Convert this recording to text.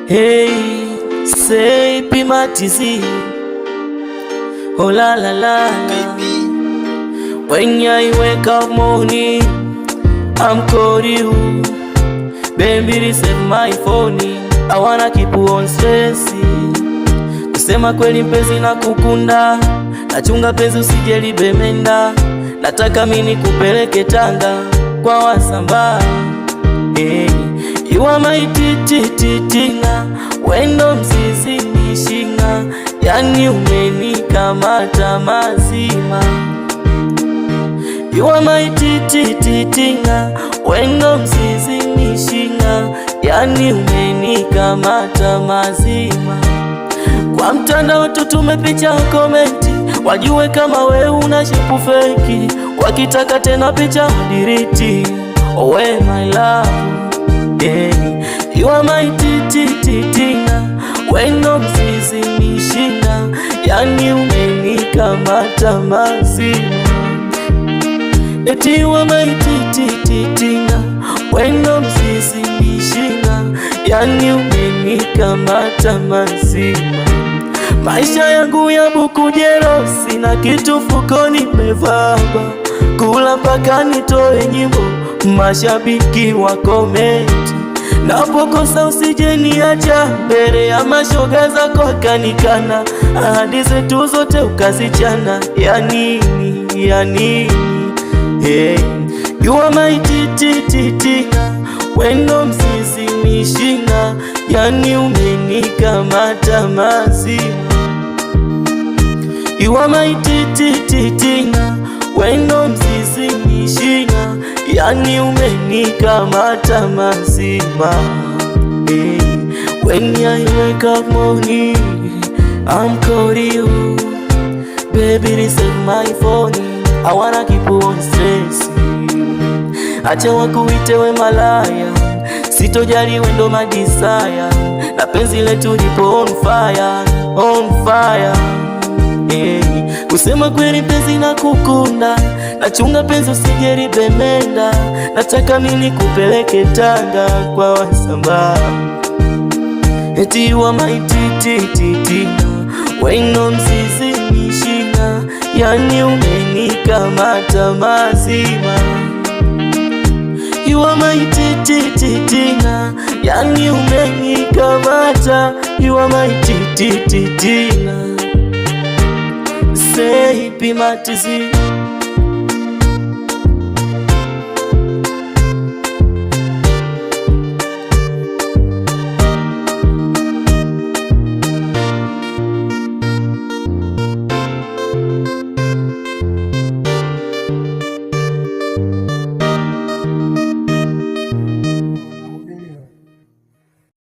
Hey, say P-Matizi. Oh la la la, baby. When I wake up morning, I'm calling you. Baby, receive my phone. I wanna keep you on stressy. Kusema kweli mpenzi na kukunda, nachunga penzi usije libemenda. Nataka mimi kupeleke Tanga kwa Wasamba. Hey, you are my tititina, wendo mzizi nishinga, yani umenikamata mazima. You are my tititina, wendo mzizi nishinga, yani umenikamata mazima. Kwa mtandao tutume picha komenti, wajue kama we una shepu feki. Wakitaka tena picha diriti, oh we my love, yeah. You are my tititina, wendo mzizi nishinda, yani umenikamata mazima. Eti you are my tititina, wendo mzizi nishinda, yani umenikamata mazima. Maisha yangu ya buku jero, sina kitu fukoni mevaba, kula mpaka nitoe nyimbo, mashabiki wa komenti. Napokosa usije niacha, mbele ya mashoga zako kanikana, ahadi zetu zote ukazichana, ya nini, ya nini? Hey, you are my tititina, wendo mzizi nishinda, yani umenikamata mazima. You are my tititina, wendo mzizi nishinda, yani umenikamata mazima. Hey, when I wake up morning, I'm calling you. Baby, receive my phone. I wanna keep you on stress. Acha wakuite we malaya, sitojali wendo madisaya, na penzi letu lipo on fire, on fire. Hey, kusema kweli penzi na kukunda, nachunga penzi usije libemenda. Nataka mimi kupeleke Tanga kwa Wasamba. Eti you are my tititina, wendo mzizi nishinda, yani umenikamata mazima. You are my tititina, yani umenikamata. You are my tititina. Say P-Matizi.